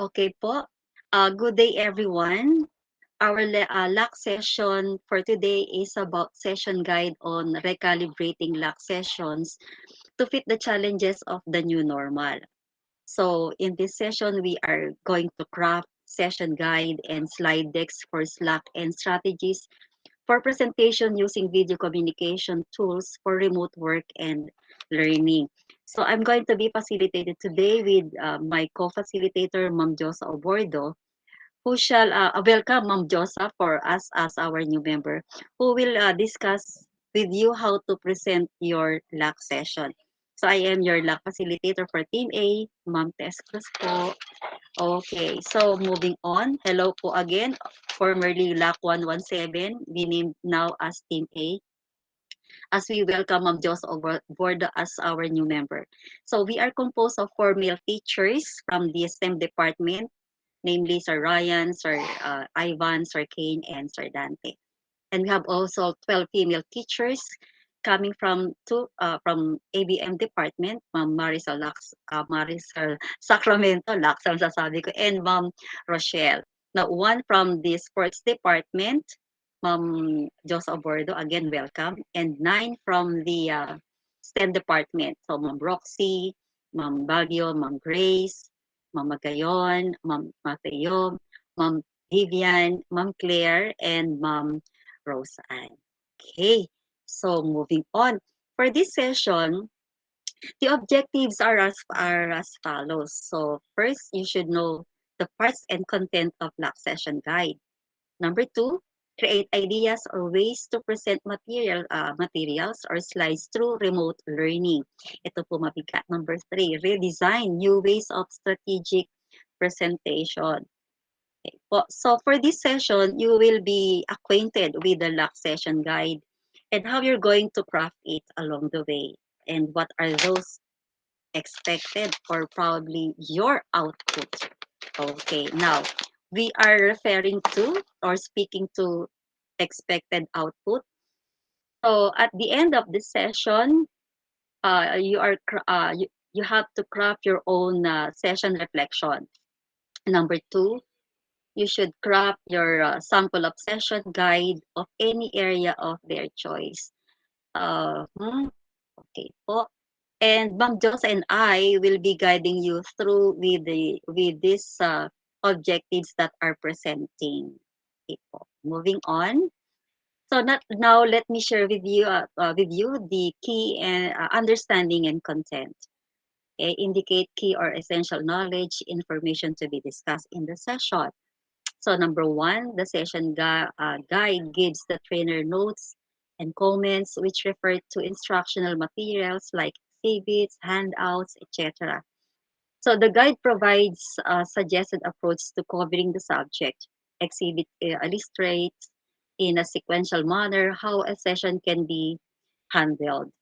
Okay po. Good day, everyone. Our LAC session for today is about session guide on recalibrating LAC sessions to fit the challenges of the new normal. So in this session, we are going to craft session guide and slide decks for Slack and strategies for presentation using video communication tools for remote work and learning. So I'm going to be facilitated today with my co-facilitator, Ma'am Josa Obordo, who shall welcome Ma'am Josa for us as our new member, who will discuss with you how to present your LAC session. So I am your LAC facilitator for Team A, Ma'am Tess Cruz po. Okay, so moving on. Hello po again, formerly LAC 117, renamed now as Team A, as we welcome Ma'am Jos board as our new member. So we are composed of 4 male teachers from the STEM department, namely Sir Ryan, Sir Ivan, Sir Kane, and Sir Dante. And we have also 12 female teachers coming from ABM department, Ma'am Marisol Sacramento, Lax ang sasabi ko, and Ma'am Rochelle. Now, one from the sports department, Ma'am Jos Obordo, again, welcome. And 9 from the STEM department. So, Ma'am Roxy, Ma'am Baguio, Ma'am Grace, Ma'am Magayon, Ma'am Mateo, Ma'am Vivian, Ma'am Claire, and Ma'am Roseanne. Okay, so moving on. For this session, the objectives are as follows. So first, you should know the parts and content of LAC session guide. Number two, create ideas or ways to present materials or slides through remote learning. Ito po mabigat. Number three, redesign new ways of strategic presentation. Okay po. So for this session, you will be acquainted with the LAC session guide and how you're going to craft it along the way and what are those expected for probably your output. Okay, now we are referring to or speaking to expected output. So at the end of the session, you have to craft your own session reflection. Number two, you should craft your sample of session guide of any area of their choice. Okay po. And Ma'am Jos and I will be guiding you through with these objectives that are presenting. Okay po. Moving on. So now let me share with you the key and understanding and content. Okay, indicate key or essential knowledge information to be discussed in the session. So number one, the session guide gives the trainer notes and comments which refer to instructional materials like exhibits, handouts, etc. So the guide provides a suggested approach to covering the subject. Exhibit illustrates in a sequential manner how a session can be handled.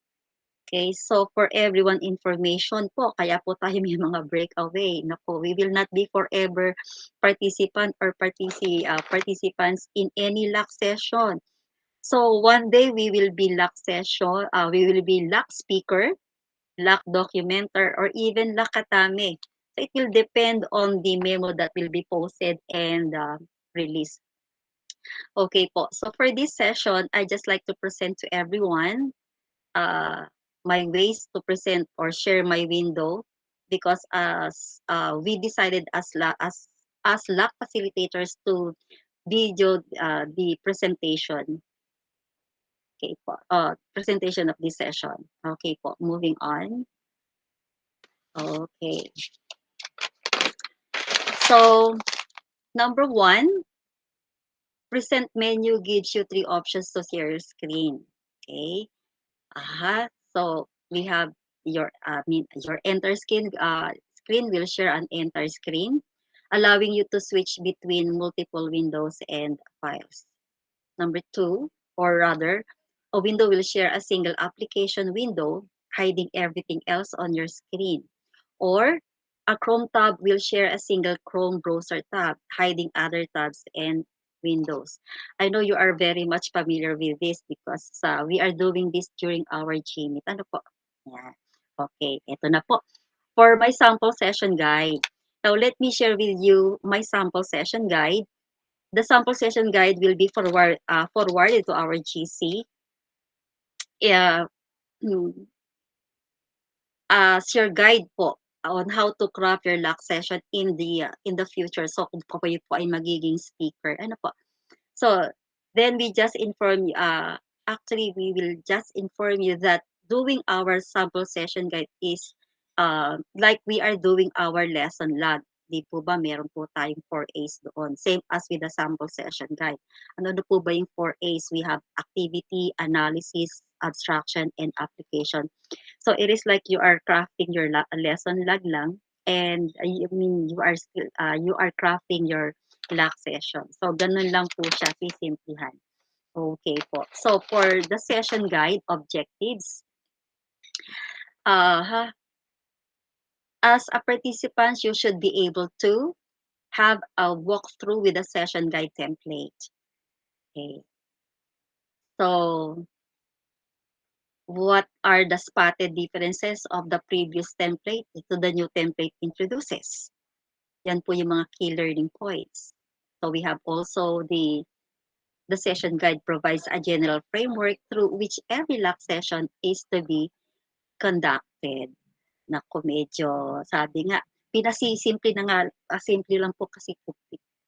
Okay, so for everyone information po, kaya po tayo may mga breakaway. Naku, we will not be forever participant or participants in any LAC session. So one day we will be LAC session, we will be LAC speaker, LAC documenter, or even LAC katame. So it will depend on the memo that will be posted and released. Okay po, so for this session, I just like to present to everyone uh, my ways to present or share my window because as we decided as lab facilitators to video the presentation. Okay po. Presentation of this session. Okay po. Moving on. Okay. So number one, present menu gives you 3 options to share your screen. Okay. So we have your enter screen will share an enter screen, allowing you to switch between multiple windows and files. Number two, or rather, a window will share a single application window, hiding everything else on your screen. Or a Chrome tab will share a single Chrome browser tab, hiding other tabs and windows. I know you are very much familiar with this because we are doing this during our Gmeet. Ano po? Yeah. Okay, ito na po. For my sample session guide, Now, let me share with you my sample session guide. The sample session guide will be forwarded to our GC. Yeah, as your guide po on how to craft your Lac session in the future. So kung kayo po ay magiging speaker, ano po. So then we just inform you, actually we will just inform you that doing our sample session guide is like we are doing our lesson log. Di po ba meron po tayong 4A's doon. Same as with the sample session guide. Ano na po ba yung 4A's? We have activity, analysis, abstraction, and application. So it is like you are crafting your lesson log lang, and I mean you are crafting your Lac session. So ganun lang po siya sisimplihan. Okay po. So for the session guide objectives, uh, as a participant, you should be able to have a walkthrough with the session guide template. Okay. So what are the spotted differences of the previous template to the new template introduces? Yan po yung mga key learning points. So we have also the session guide provides a general framework through which every Lac session is to be conducted. Naku, medyo sabi nga, pinasisimple na nga, simple lang po kasi po,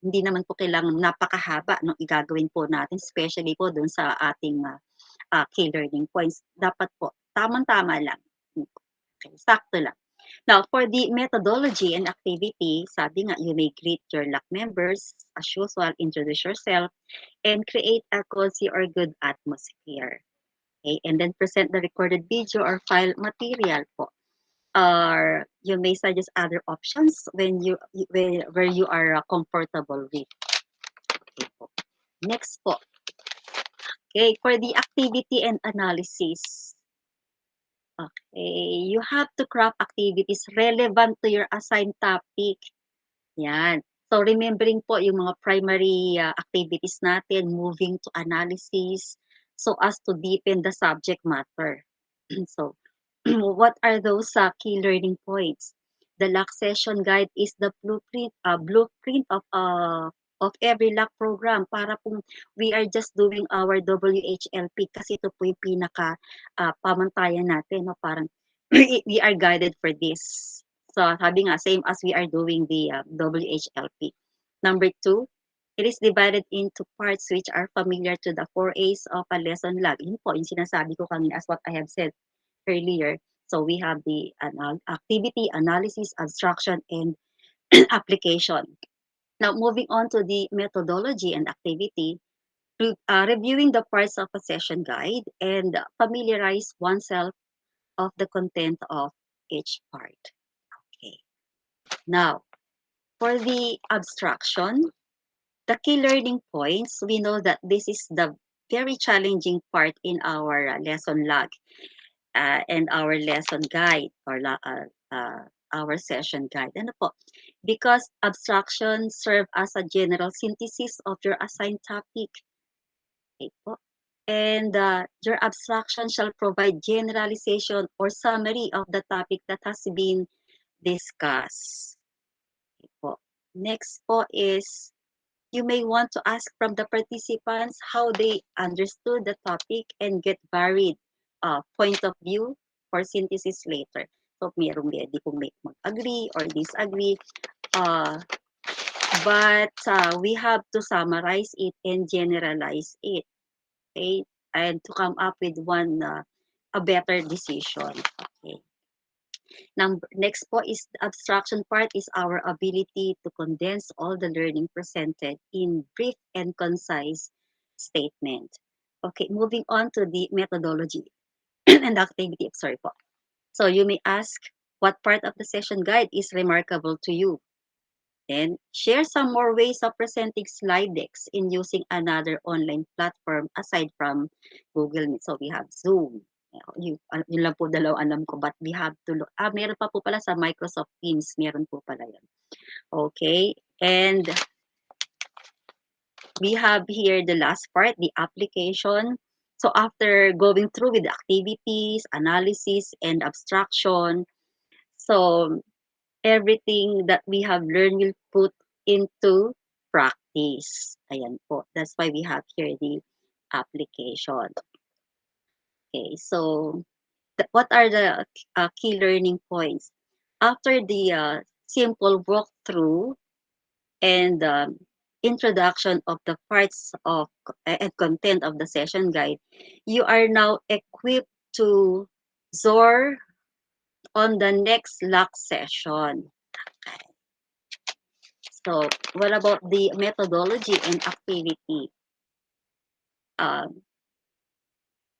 hindi naman po kailangan napakahaba ng igagawin po natin, especially po dun sa ating key learning points. Dapat po, tamang-tama lang. Okay, sakto lang. Now, for the methodology and activity, sabi nga, you may greet your LAC members, as usual, introduce yourself, and create a cozy or good atmosphere. Okay, and then present the recorded video or file material po. Or you may suggest other options where you are comfortable with. Okay po. Next po. Okay, for the activity and analysis. Okay, you have to craft activities relevant to your assigned topic. Yan. So remembering po yung mga primary activities natin, moving to analysis, so as to deepen the subject matter. So what are those key learning points? The Lac session guide is the blueprint of every Lac program para po we are just doing our WHLP kasi ito po yung pinaka pamantayan natin, no? Parang we are guided for this. So sabi nga, same as we are doing the WHLP. Number two, it is divided into parts which are familiar to the 4A's of a lesson log. Yun po, yung sinasabi ko kanina as what I have said earlier. So we have the activity, analysis, abstraction, and application. Now, moving on to the methodology and activity, reviewing the parts of a session guide and familiarize oneself of the content of each part. Okay. Now, for the abstraction, the key learning points, we know that this is the very challenging part in our lesson log and our lesson guide or our session guide. Ano po? Because abstractions serve as a general synthesis of your assigned topic. Okay po. And your abstraction shall provide generalization or summary of the topic that has been discussed. Okay po. Next po is you may want to ask from the participants how they understood the topic and get varied point of view for synthesis later. So, mayroong pwede kung may mag-agree or disagree. But we have to summarize it and generalize it. Okay? And to come up with a better decision. Okay. Next po is the abstraction part is our ability to condense all the learning presented in brief and concise statement. Okay, moving on to the methodology and activity. Sorry po. So you may ask what part of the session guide is remarkable to you. Then share some more ways of presenting slide decks in using another online platform aside from Google Meet. So we have Zoom. Yun lang po dalawa alam ko, but we have to look. Meron pa po pala sa Microsoft Teams. Meron po pala yan. Okay. And we have here the last part, the application. So after going through with the activities, analysis, and abstraction, so everything that we have learned will put into practice. Ayan po. That's why we have here the application. Okay, so what are the key learning points? After the simple walkthrough and introduction of the parts of and content of the session guide, you are now equipped to soar on the next Lac session. So, what about the methodology and activity? Um,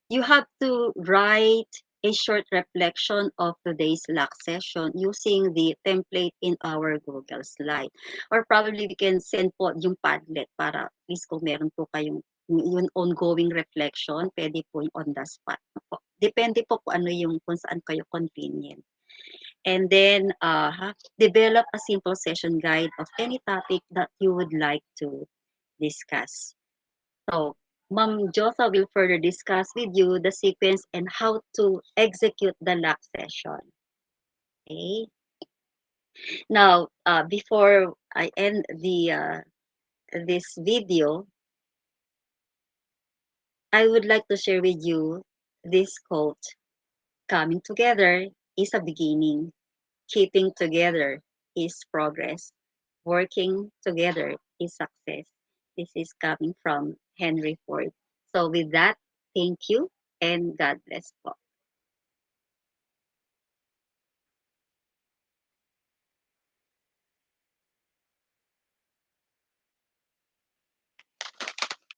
you have to write a short reflection of today's Lac session using the template in our Google slide. Or probably we can send po yung Padlet para at least kung meron po kayong yung ongoing reflection, pwede po yung on the spot. Po. Depende po kung ano yung kung saan kayo convenient. And then develop a simple session guide of any topic that you would like to discuss. So, Ma'am Josa will further discuss with you the sequence and how to execute the Lac session. Okay. Now, before I end the this video, I would like to share with you this quote: "Coming together is a beginning. Keeping together is progress. Working together is success." This is coming from Henry Ford. So with that, thank you and God bless po.